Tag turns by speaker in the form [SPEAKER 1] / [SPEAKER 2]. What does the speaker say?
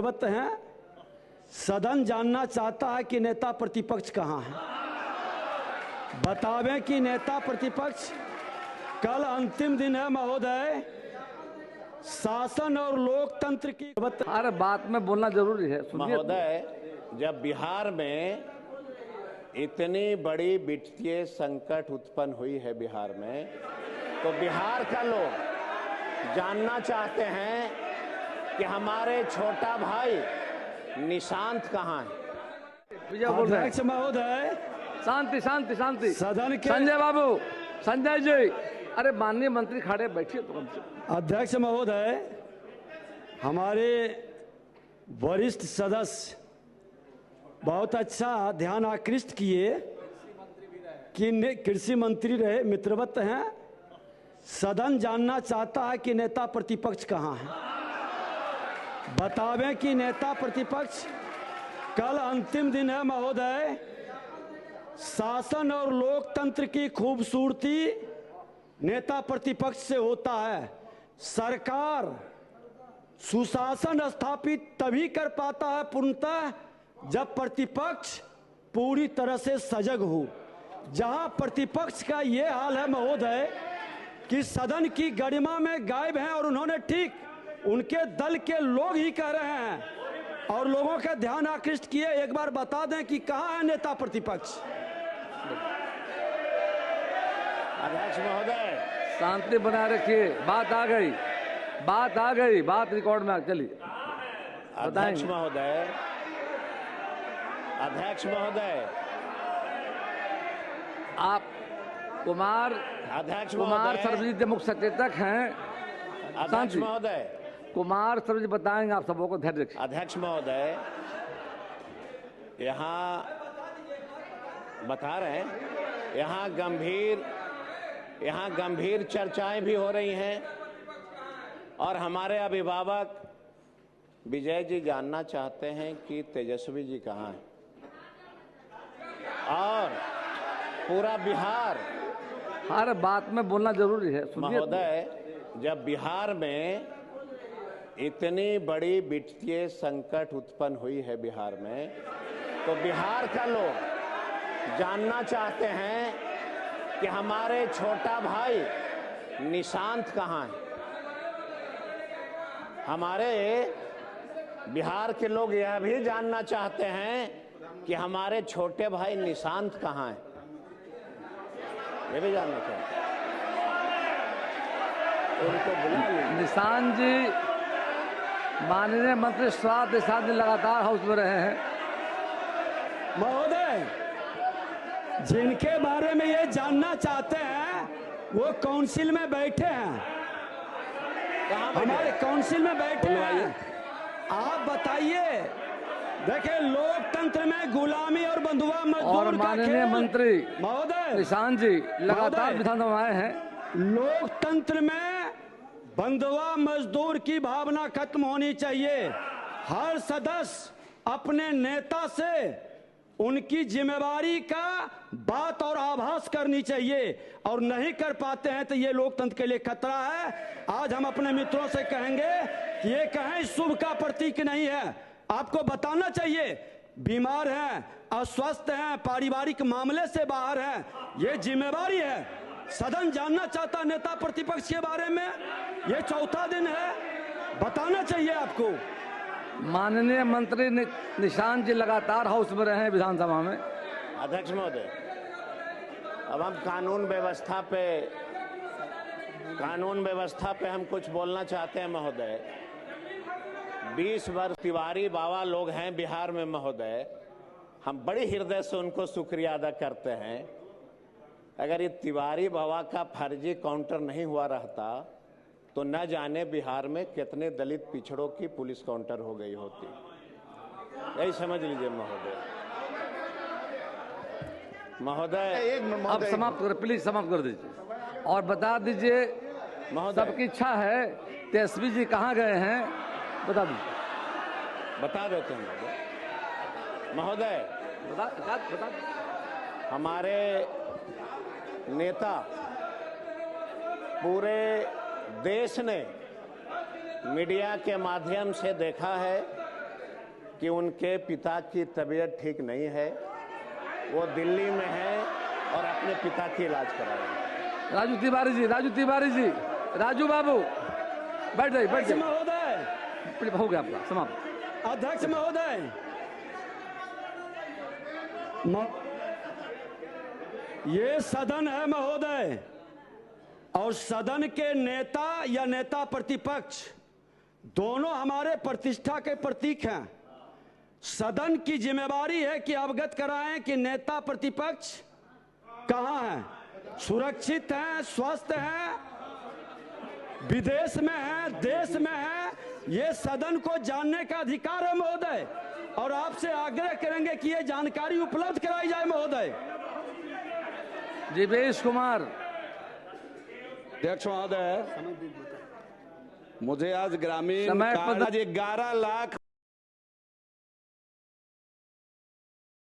[SPEAKER 1] बात है, सदन जानना चाहता है कि नेता प्रतिपक्ष कहाँ है। बतावें कि नेता प्रतिपक्ष। कल अंतिम दिन है महोदय, शासन और लोकतंत्र की।
[SPEAKER 2] अरे बात में बोलना जरूरी है
[SPEAKER 3] महोदय। जब बिहार में इतनी बड़ी वित्तीय संकट उत्पन्न हुई है बिहार में, तो बिहार का लोग जानना चाहते हैं कि हमारे छोटा भाई निशांत कहाँ है।
[SPEAKER 1] अध्यक्ष महोदय,
[SPEAKER 2] शांति शांति शांति।
[SPEAKER 1] सदन के
[SPEAKER 2] संजय बाबू, संजय जी, अरे माननीय मंत्री खड़े बैठिए तो हमसे।
[SPEAKER 1] अध्यक्ष महोदय, हमारे वरिष्ठ सदस्य बहुत अच्छा ध्यान आकृष्ट किए कि कृषि मंत्री रहे, मित्रवत हैं। सदन जानना चाहता है कि नेता प्रतिपक्ष कहाँ है। बतावें कि नेता प्रतिपक्ष। कल अंतिम दिन है महोदय, शासन और लोकतंत्र की खूबसूरती नेता प्रतिपक्ष से होता है। सरकार सुशासन स्थापित तभी कर पाता है पूर्णतः जब प्रतिपक्ष पूरी तरह से सजग हो। जहां प्रतिपक्ष का ये हाल है महोदय कि सदन की गरिमा में गायब हैं, और उन्होंने ठीक उनके दल के लोग ही कह रहे हैं और लोगों का ध्यान आकृष्ट किए। एक बार बता दें कि कहां है नेता प्रतिपक्ष।
[SPEAKER 3] अध्यक्ष महोदय,
[SPEAKER 2] शांति बनाए रखिए। बात आ गई, बात आ गई, बात रिकॉर्ड में आ। चलिए
[SPEAKER 3] अध्यक्ष महोदय, अध्यक्ष महोदय,
[SPEAKER 2] आप कुमार सर्वजीत मुख्य सचेतक हैं।
[SPEAKER 3] अध्यक्ष महोदय,
[SPEAKER 2] कुमार सर्वजीत बताएंगे आप सबों को, धैर्य रखिए।
[SPEAKER 3] अध्यक्ष महोदय, यहाँ बता रहे हैं, यहाँ गंभीर चर्चाएं भी हो रही हैं और हमारे अभिभावक विजय जी जानना चाहते हैं कि तेजस्वी जी कहाँ हैं। और पूरा बिहार।
[SPEAKER 2] हर बात में बोलना जरूरी है
[SPEAKER 3] महोदय, जब बिहार में इतनी बड़ी वित्तीय संकट उत्पन्न हुई है बिहार में, तो बिहार का लोग जानना चाहते हैं कि हमारे छोटा भाई निशांत कहाँ है। हमारे बिहार के लोग यह भी जानना चाहते हैं कि हमारे छोटे भाई निशांत कहाँ हैं। ये भी जानना चाहते हैं। उनको बुला लीजिए।
[SPEAKER 2] निशांत जी माननीय मंत्री स्वास्थ्य साथ दिन लगातार हाउस में रहे हैं।
[SPEAKER 1] महोदय, जिनके बारे में ये जानना चाहते हैं वो काउंसिल में बैठे हैं, हमारे काउंसिल में बैठे हैं। आप बताइए। देखिए, लोकतंत्र में गुलामी और बंधुआ मजदूर
[SPEAKER 2] और माननीय मंत्री
[SPEAKER 1] महोदय
[SPEAKER 2] निशांत जी लगातार विधानसभा में आए हैं।
[SPEAKER 1] लोकतंत्र में बंधुआ मजदूर की भावना खत्म होनी चाहिए। हर सदस्य अपने नेता से उनकी जिम्मेवारी का बात और आभास करनी चाहिए, और नहीं कर पाते हैं तो ये लोकतंत्र के लिए खतरा है। आज हम अपने मित्रों से कहेंगे कि ये कहीं शुभ का प्रतीक नहीं है। आपको बताना चाहिए, बीमार हैं, अस्वस्थ हैं, पारिवारिक मामले से बाहर हैं, ये जिम्मेवारी है। सदन जानना चाहता नेता प्रतिपक्ष के बारे में। ये चौथा दिन है, बताना चाहिए आपको।
[SPEAKER 2] माननीय मंत्री निशांत जी लगातार हाउस में रहे हैं विधानसभा में।
[SPEAKER 3] अध्यक्ष महोदय, अब हम कानून व्यवस्था पे हम कुछ बोलना चाहते हैं महोदय। 20 वर्ष तिवारी बाबा लोग हैं बिहार में महोदय। हम बड़ी हृदय से उनको शुक्रिया अदा करते हैं। अगर ये तिवारी बाबा का फर्जी काउंटर नहीं हुआ रहता तो न जाने बिहार में कितने दलित पिछड़ों की पुलिस काउंटर हो गई होती। यही समझ लीजिए महोदय।
[SPEAKER 2] अब समाप्त कर, प्लीज समाप्त कर दीजिए और बता दीजिए। सबकी इच्छा है, तेजस्वी जी कहाँ गए हैं बता दीजिए।
[SPEAKER 3] बता देते हैं महोदय।
[SPEAKER 2] बता
[SPEAKER 3] हमारे नेता पूरे देश ने मीडिया के माध्यम से देखा है कि उनके पिता की तबीयत ठीक नहीं है, वो दिल्ली में है और अपने पिता की इलाज करा रहे हैं।
[SPEAKER 2] राजू तिवारी जी, राजू बाबू बैठ जाइए, बैठ जाइए।
[SPEAKER 1] महोदय,
[SPEAKER 2] हो गया आपका समाप्त।
[SPEAKER 1] अध्यक्ष महोदय, ये सदन है महोदय, और सदन के नेता या नेता प्रतिपक्ष दोनों हमारे प्रतिष्ठा के प्रतीक हैं। सदन की जिम्मेवारी है कि अवगत कराएं कि नेता प्रतिपक्ष कहां हैं, सुरक्षित हैं, स्वस्थ हैं, विदेश में हैं, देश में हैं। ये सदन को जानने का अधिकार है महोदय, और आपसे आग्रह करेंगे कि ये जानकारी उपलब्ध कराई जाए महोदय।
[SPEAKER 2] जीवेश कुमार।
[SPEAKER 4] अध्यक्ष महोदय, मुझे आज ग्रामीण
[SPEAKER 2] समय
[SPEAKER 4] 11 लाख